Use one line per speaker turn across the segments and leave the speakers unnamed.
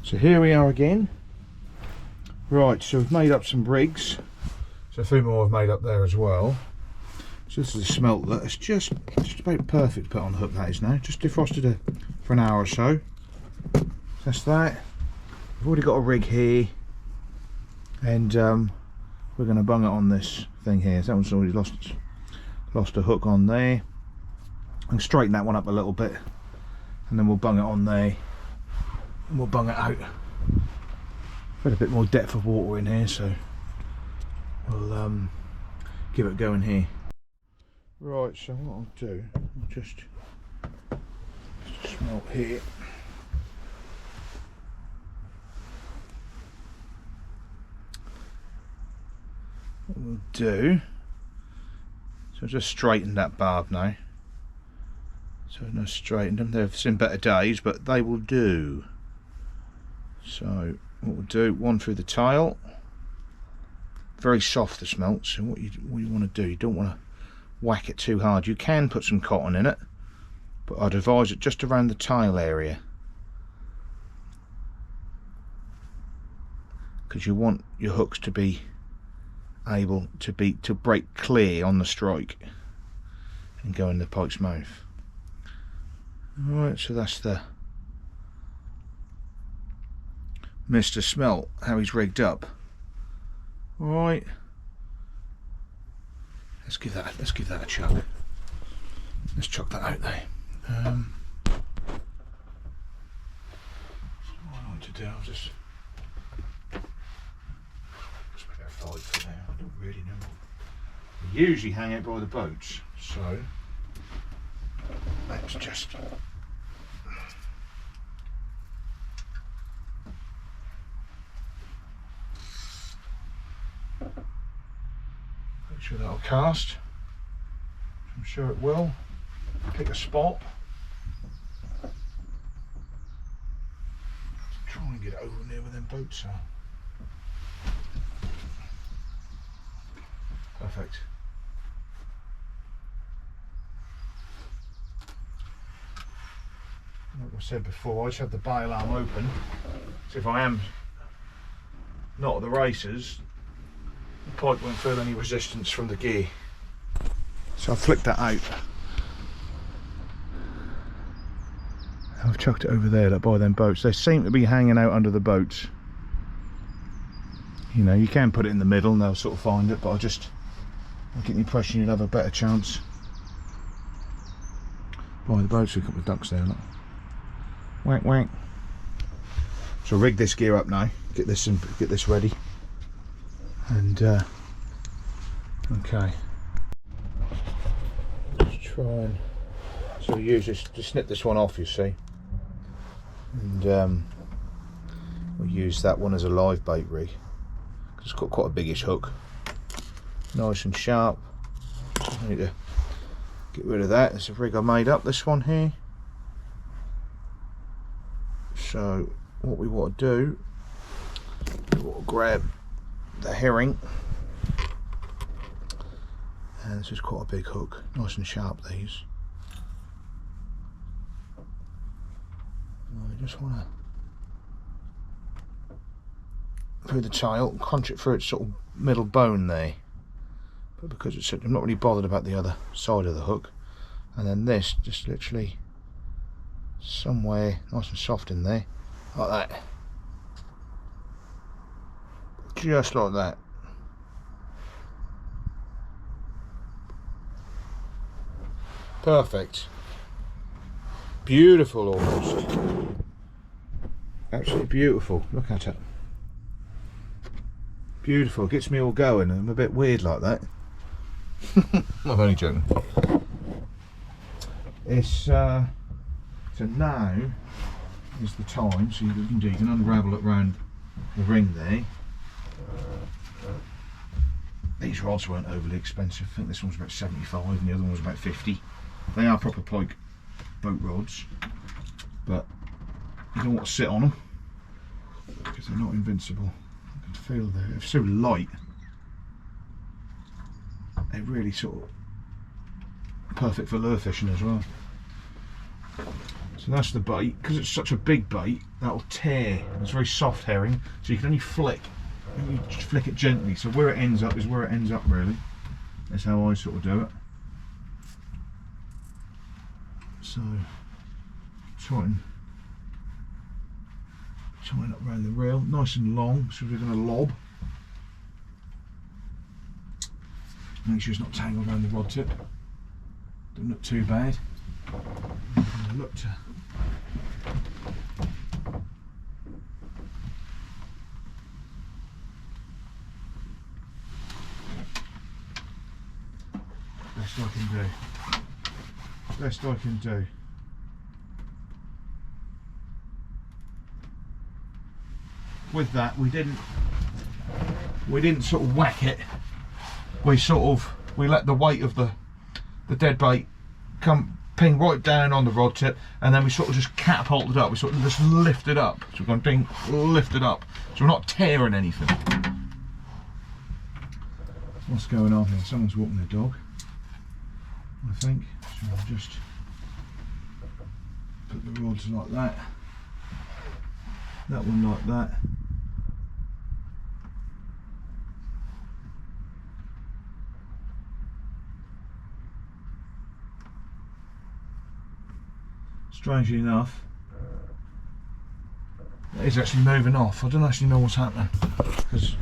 So here we are again. Right, so we've made up some rigs. So a few more I've made up there as well. So this is a smelt that is just about perfect to put on the hook, that is now. Just defrosted it for an hour or so. That's that. We've already got a rig here. And we're going to bung it on this thing here. So that one's already lost a hook on there. And straighten that one up a little bit. And then we'll bung it on there. And we'll bung it out. Got a bit more depth of water in here, so we'll give it a go in here. Right, so what I'll do, I'll just smelt here. What we'll do, so I'll just straighten that barb now. So I've not straightened them, they've seen better days, but they will do. So what we'll do, one through the tail. Very soft the smelt, so what you want to do, you don't want to whack it too hard. You can put some cotton in it, but I'd advise it just around the tail area, because you want your hooks to be able to break clear on the strike and go in the pike's mouth. Alright, so that's the Mr. Smelt, how he's rigged up. Alright, let's give that a chuck. Let's chuck that out there. What I want to do, I'll just make that 5 foot there. I don't really know. We usually hang out by the boats, so let's just make sure that'll cast. I'm sure it will. Pick a spot. Try and get it over near where them boats are. Perfect. Like I said before, I just have the bail arm open, so if I am not at the races, the pike won't feel any resistance from the gear. So I've flicked that out. I've chucked it over there, by them boats. They seem to be hanging out under the boats. You know, you can put it in the middle and they'll sort of find it, but I'll get the impression you'll have a better chance by the boats. We've got a couple of ducks there, look. Wank wank. So rig this gear up now, get this ready, and okay. Let's try and use this to snip this one off, you see, and we'll use that one as a live bait rig because it's got quite a biggish hook, nice and sharp. I need to get rid of that. It's a rig I made up, this one here. So what we want to do, we want to grab the herring, and this is quite a big hook, nice and sharp these. I just want to, through the tail, crunch it through its sort of middle bone there, but because it's, I'm not really bothered about the other side of the hook. And then this, just literally somewhere nice and soft in there, like that, just like that. Perfect. Beautiful, almost. Absolutely beautiful. Look at it. Beautiful. Gets me all going. I'm a bit weird like that. I'm only joking. It's so now is the time. So you can unravel it around the ring there. These rods weren't overly expensive. I think this one's about 75 and the other one was about 50. They are proper Pike boat rods, but you don't want to sit on them because they're not invincible. I can feel they're so light. They're really sort of perfect for lure fishing as well. So So that's the bait. Because it's such a big bait, that'll tear. It's very soft herring, so you can only flick. You flick it gently. So where it ends up is where it ends up, really. That's how I sort of do it. So tighten up around the reel, nice and long. So we're going to lob. Make sure it's not tangled around the rod tip. Don't look too bad. Look to best I can do. Best I can do. With that, we didn't sort of whack it. We let the weight of the dead bait come ping right down on the rod tip, and then we sort of just catapulted up. We sort of just lifted up. So we're going to ding, lifted up. So we're not tearing anything. What's going on here? Someone's walking their dog, I think. So I'll just put the rods like that. That one like that. Strangely enough, it is actually moving off. I don't actually know what's happening because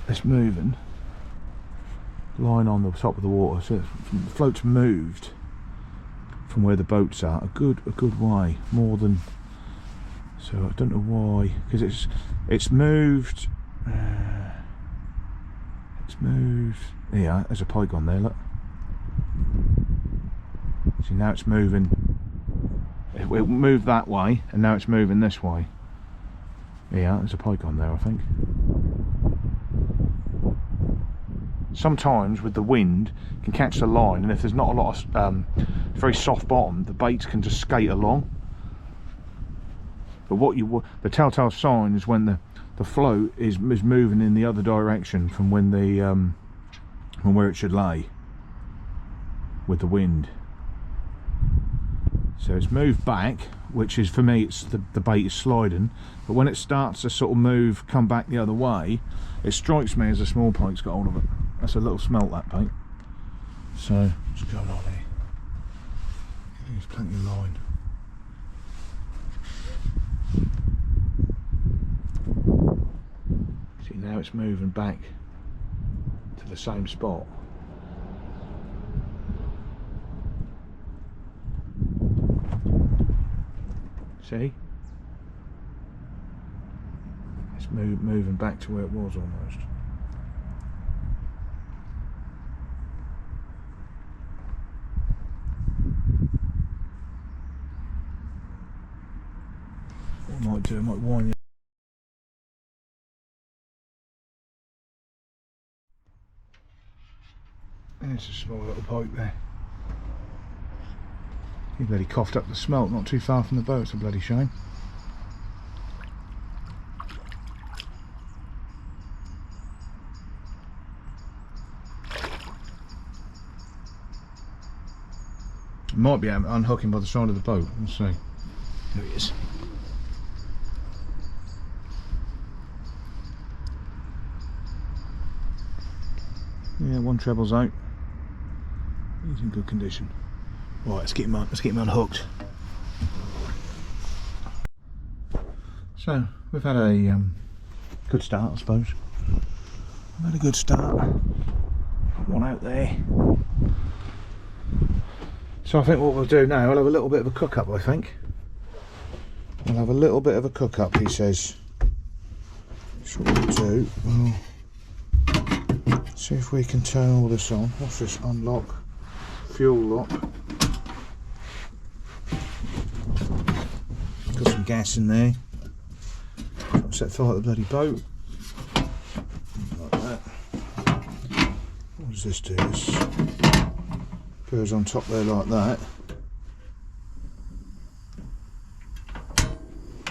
it's moving. Lying on the top of the water, so the float's moved from where the boat's at a good way, more than. So I don't know why, because it's moved. It's moved. Yeah, there's a pike on there. Look. See, now it's moving. It moved that way, and now it's moving this way. Yeah, there's a pike on there, I think. Sometimes with the wind, you can catch the line, and if there's not a lot of very soft bottom, the baits can just skate along. But the telltale sign is when the float is moving in the other direction from when from where it should lay with the wind. So it's moved back, which is, for me, it's the bait is sliding. But when it starts to sort of come back the other way, it strikes me as a small pike's got hold of it. That's a little smelt, that bait. So what's going on here? There's plenty of line. See, now it's moving back to the same spot. See? It's moving back to where it was almost. What I might do, I might wind it. There's a small little pike there. He bloody coughed up the smelt not too far from the boat. It's a bloody shame. Might be able to unhook him by the side of the boat. We'll see. There he is. Yeah, one treble's out. He's in good condition. Right, let's get him unhooked. So we've had a good start, I suppose. We've had a good start. Got one out there. So I think what we'll do now, we'll have a little bit of a cook up. I think we'll have a little bit of a cook up. He says. That's what we'll do. We'll see if we can turn all this on. What's this? Unlock. Fuel lock. Got some gas in there. Set fire to the bloody boat. Like that. What does this do? This goes on top there like that.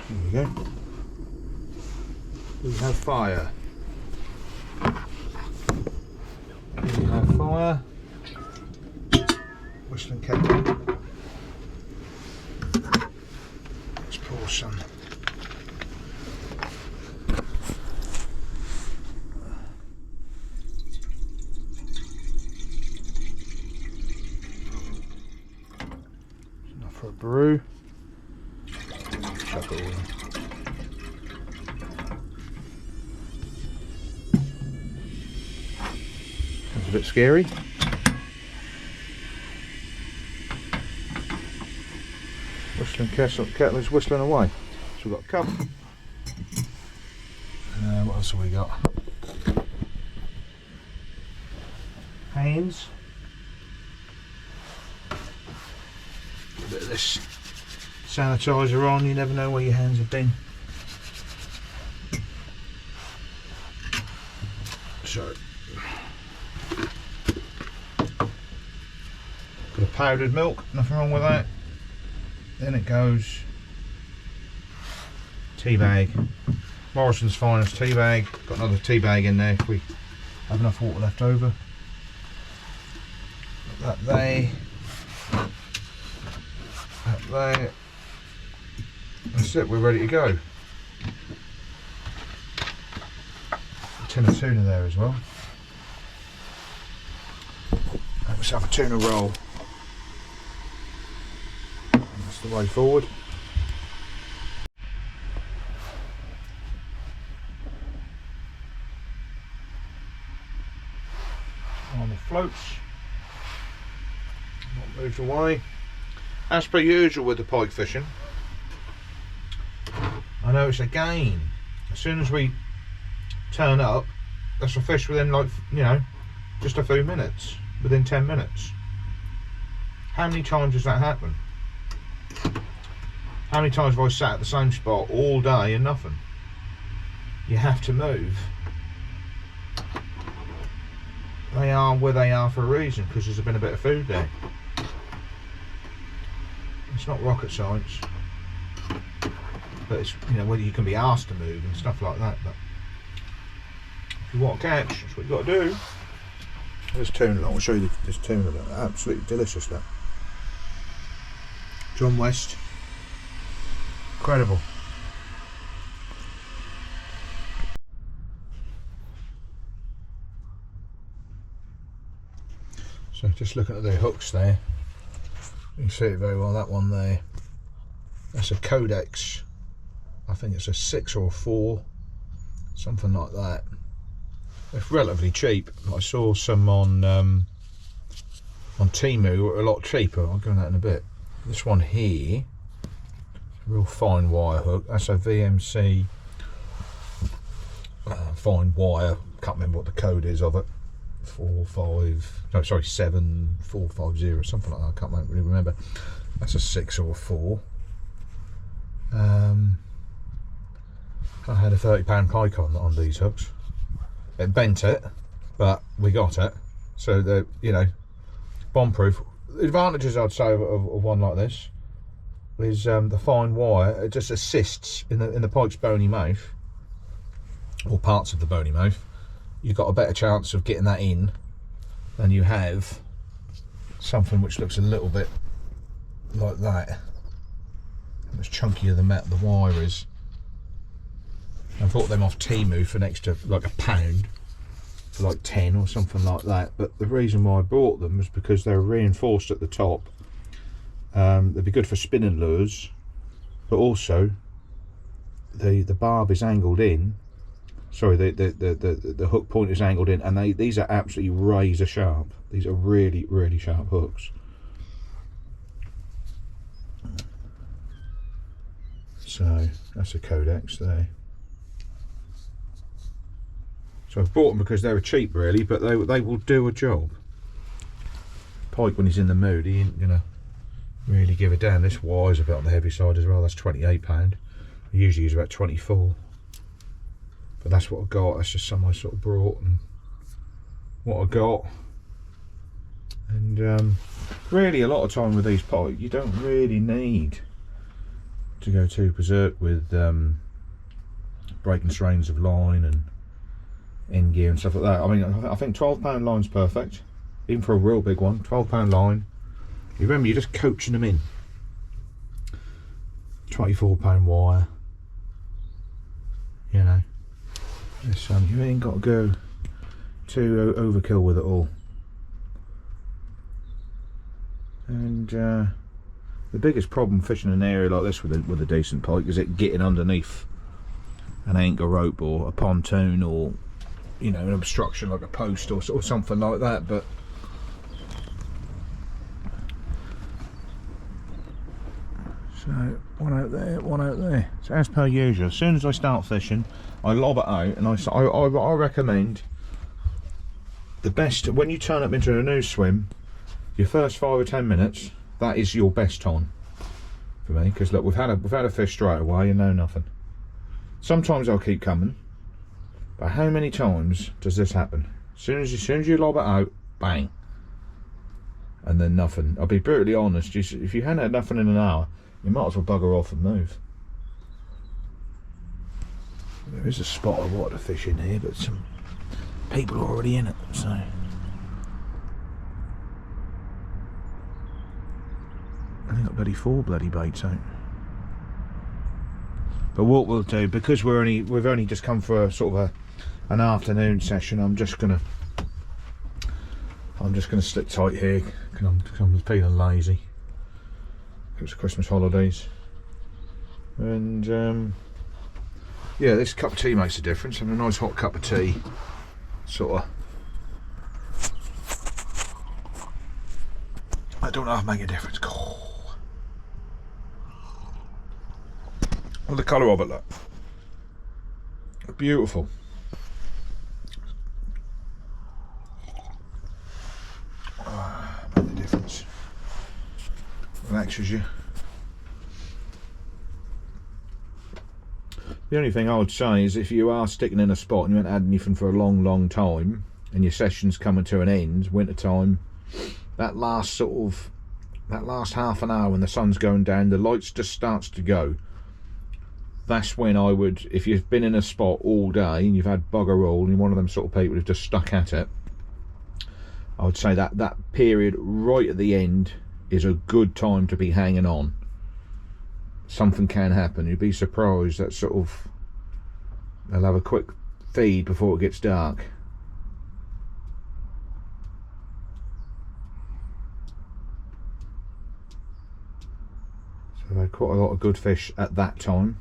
There we go. We have fire. We have fire. Whistling kettle. son. Enough for a brew. Chuck it all in. That's a bit scary. Whistling kettle is whistling away. So we've got a cup. What else have we got? Hands. A bit of this sanitizer on, you never know where your hands have been. So, got a powdered milk, nothing wrong with that. Then it goes tea bag, Morrison's Finest tea bag. Got another tea bag in there if we have enough water left over. That there, that there. That's it, we're ready to go. A tin of tuna there as well. Let's have a tuna roll. That's the way forward. On the floats. Not moved away. As per usual with the pike fishing, I notice again, as soon as we turn up, that's a fish within, like, you know, just a few minutes, within 10 minutes. How many times does that happen? How many times have I sat at the same spot all day and nothing? You have to move. They are where they are for a reason, because there's been a bit of food there. It's not rocket science, but it's, you know, whether you can be asked to move and stuff like that. But if you want to catch, that's what you've got to do. There's tuna. I'll show you this tuna. Absolutely delicious. That John West, incredible. So just looking at the hooks there, you can see it very well. That one there, that's a Codex. I think it's a 6 or a 4, something like that. It's relatively cheap. I saw some on Temu were a lot cheaper. I'll go into that in a bit. This one here, real fine wire hook. That's a VMC fine wire. Can't remember what the code is of it. 7450, something like that. I can't really remember. That's a 6 or a 4. I had a £30 pike on these hooks. It bent it, but we got it. So they're, you know, bomb proof. The advantages, I'd say, of one like this is the fine wire. It just assists in the pike's bony mouth, or parts of the bony mouth. You've got a better chance of getting that in than you have something which looks a little bit like that. How much chunkier the wire is. I bought them off Temu for next to like £1 for like 10 or something like that. But the reason why I bought them was because they were reinforced at the top. They'd be good for spinning lures, but also the barb is angled in. Sorry, the hook point is angled in, and these are absolutely razor sharp. These are really, really sharp hooks. So that's a Codex there. So I've bought them because they were cheap, really, but they will do a job. Pike, when he's in the mood, he ain't gonna really give a damn. This wire's a bit on the heavy side as well. That's £28. I usually use about 24. But that's what I got. That's just something I sort of brought and what I got. And really, a lot of time with these pike, you don't really need to go too berserk with breaking strains of line and end gear and stuff like that. I mean, I think £12 line's perfect, even for a real big one. £12 line. You remember, you're just coaching them in. £24 wire. You know, this you ain't got to go too overkill with it all. And the biggest problem fishing in an area like this with a decent pike is it getting underneath an anchor rope or a pontoon, or you know, an obstruction like a post or something like that. But so one out there, one out there. So as per usual, as soon as I start fishing, I lob it out, and I recommend the best when you turn up into a new swim. Your first 5 or 10 minutes, that is your best time for me, because look, we've had a fish straight away and no nothing. Sometimes I'll keep coming, but how many times does this happen? As soon as you lob it out, bang, and then nothing. I'll be brutally honest. If you hadn't had nothing in an hour, you might as well bugger off and move. There is a spot of water fish in here, but some people are already in it, so. I think I've got 4 bloody baits out. But what we'll do, because we've only just come for a sort of an afternoon session, I'm just gonna stick tight here because I'm feeling lazy. It's Christmas holidays, and yeah, this cup of tea makes a difference. Having a nice hot cup of tea, sort of. I don't know if it makes a difference. Well, the colour of it, look. Beautiful. Make the difference. Relaxes you. The only thing I would say is if you are sticking in a spot and you haven't had anything for a long time, and your session's coming to an end, winter time, that last half an hour when the sun's going down, the lights just starts to go. That's when I would, if you've been in a spot all day and you've had bugger all and you're one of them sort of people who've just stuck at it, I would say that period right at the end is a good time to be hanging on. Something can happen. You'd be surprised that sort of they'll have a quick feed before it gets dark. So I've had quite a lot of good fish at that time.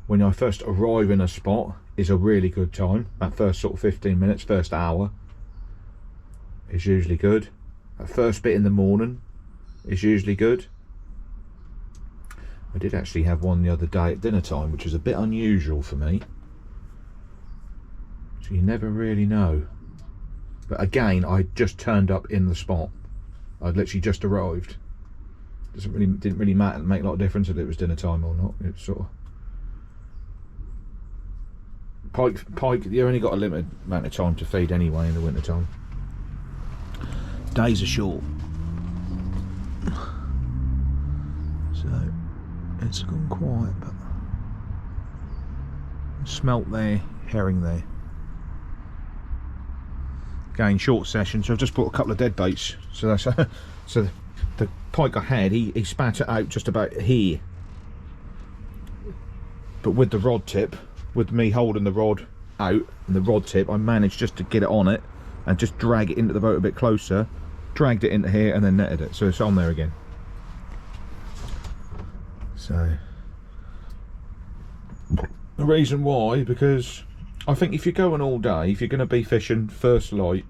When I first arrive in a spot is a really good time. That first sort of 15 minutes, first hour is usually good. That first bit in the morning is usually good. I did actually have one the other day at dinner time, which was a bit unusual for me. So you never really know. But again, I just turned up in the spot. I'd literally just arrived. Didn't really matter, make a lot of difference if it was dinner time or not. It's sort of Pike, you only got a limited amount of time to feed anyway in the winter time. Days are short. So it's gone quiet, but smelt there, herring there. Again, short session, so I've just brought a couple of dead baits. So that's so the pike I had, he spat it out just about here. But with the rod tip, with me holding the rod out and the rod tip, I managed just to get it on it and just drag it into the boat a bit closer, dragged it into here and then netted it, so it's on there again. So the reason why, because I think if you're going all day, if you're going to be fishing first light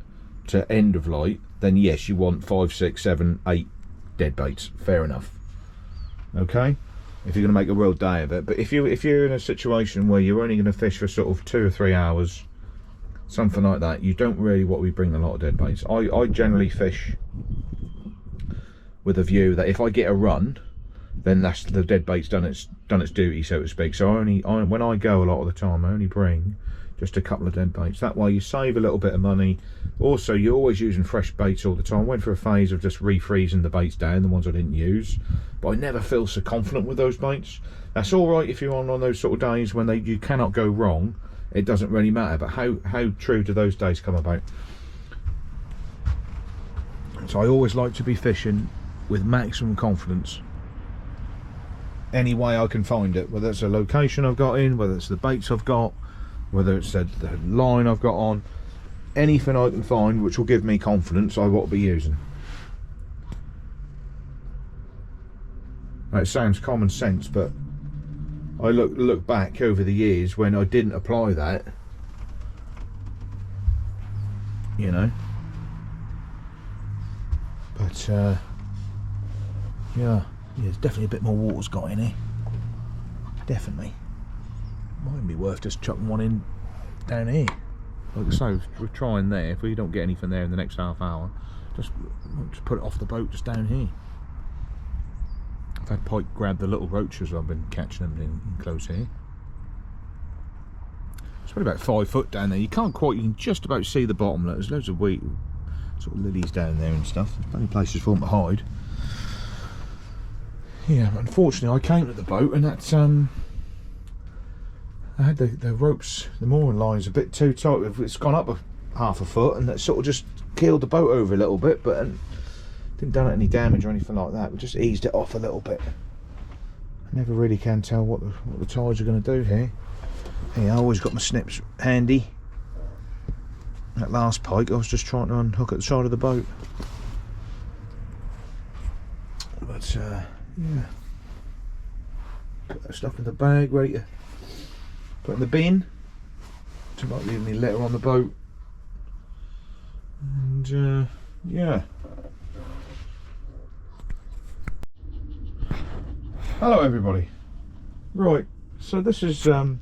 to end of light, then yes, you want 5, 6, 7, 8 dead baits. Fair enough. Okay, if you're going to make a real day of it. But if you're in a situation where you're only going to fish for sort of 2 or 3 hours, something like that, you don't really want to be bringing a lot of dead baits. I generally fish with a view that if I get a run, then that's the dead bait's done its duty, so to speak. So when I go a lot of the time, I only bring just a couple of dead baits. That way you save a little bit of money. Also, you're always using fresh baits all the time. I went for a phase of just refreezing the baits down, the ones I didn't use, but I never feel so confident with those baits. That's all right if you're on those sort of days when you cannot go wrong. It doesn't really matter. But how true do those days come about? So I always like to be fishing with maximum confidence. any way I can find it, whether it's a location I've got in, whether it's the baits I've got, whether it's the line I've got on, anything I can find which will give me confidence I want to be using. Now, it sounds common sense, but I look back over the years when I didn't apply that, you know. But yeah, there's definitely a bit more water's got in here. Definitely. Might be worth just chucking one in down here. Like I say, we're trying there. If we don't get anything there in the next half hour, just put it off the boat just down here. I've had Pike grab the little roaches I've been catching them in close here. It's probably about 5 foot down there. You can't quite, you can just about see the bottom. There's loads of wheat, sort of lilies down there and stuff. There's plenty of places for them to hide. Yeah, but unfortunately I came to the boat and that's I had the ropes, the mooring lines a bit too tight. It's gone up half a foot and that sort of just keeled the boat over a little bit, but didn't done it any damage or anything like that. We just eased it off a little bit. I never really can tell what the tides are going to do here. Yeah, I always got my snips handy. That last pike I was just trying to unhook at the side of the boat. But yeah, put that stuff in the bag, ready to put in the bin. So might leave me litter on the boat. And yeah. Hello everybody. Right, so this is a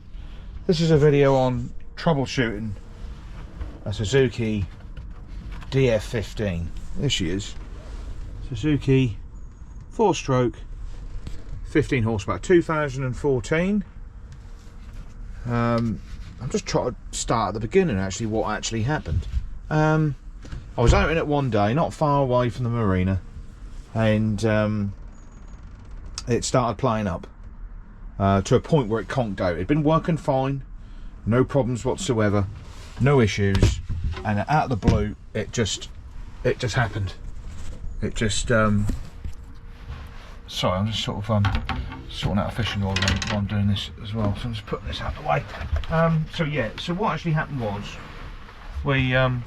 video on troubleshooting a Suzuki DF15. There she is. Suzuki 4-stroke 15 horsepower 2014. I'm just trying to start at the beginning actually, what actually happened. I was out in it one day not far away from the marina, and it started playing up to a point where it conked out. It'd been working fine, no problems whatsoever, no issues, and out of the blue it just happened. It just sorry, I'm just sort of sorting out a fishing rod while I'm doing this as well, so I'm just putting this out of the way. So yeah, so what actually happened was I'm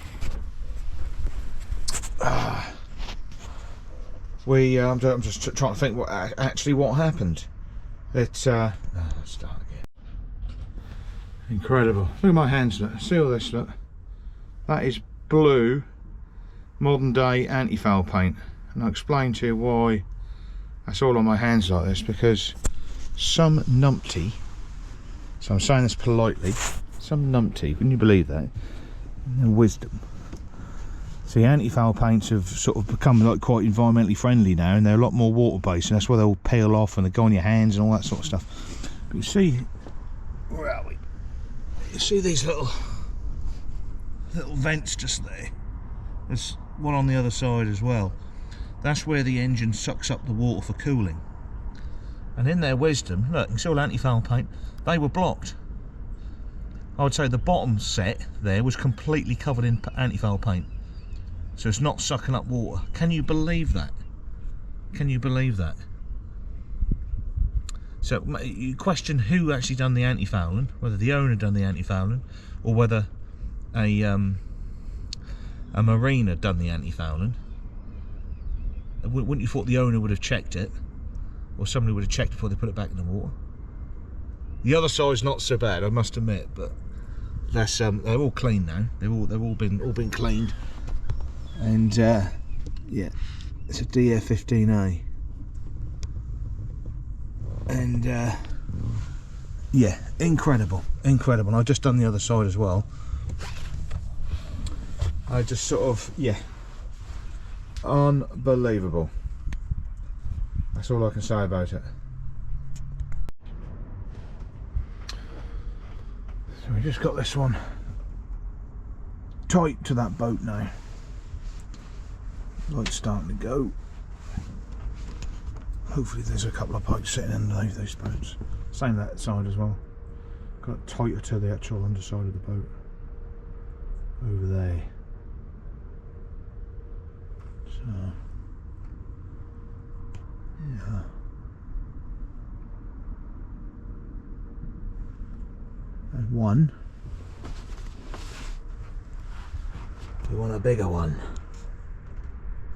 just trying to think what happened. Let's start again. Incredible. Look at my hands, look. See all this, look. That is blue modern day anti-foul paint. And I'll explain to you why that's all on my hands like this, because some numpty, so I'm saying this politely, some numpty, can you believe that? No wisdom. See, anti-foul paints have sort of become like quite environmentally friendly now, and they're a lot more water-based, and that's why they'll peel off and they go on your hands and all that sort of stuff. But you see, where are we? You see these little vents just there. There's one on the other side as well. That's where the engine sucks up the water for cooling. And in their wisdom, look, it's all anti-foul paint, they were blocked. I would say the bottom set there was completely covered in anti-foul paint. So it's not sucking up water. Can you believe that? Can you believe that? So you question who actually done the anti-fouling, whether the owner done the anti-fouling, or whether a marina done the anti-fouling. Wouldn't you thought the owner would have checked it, or somebody would have checked before they put it back in the water? The other side's not so bad, I must admit, but that's they're all clean now. They've all been cleaned. And yeah, it's a DF15A, and yeah, incredible. And I've just done the other side as well. I just sort of, yeah, unbelievable. That's all I can say about it. So we just got this one tight to that boat now. Light's starting to go. Hopefully there's a couple of pipes sitting underneath those boats. Same that side as well. Got it tighter to the actual underside of the boat. Over there. So yeah. And one. We want a bigger one.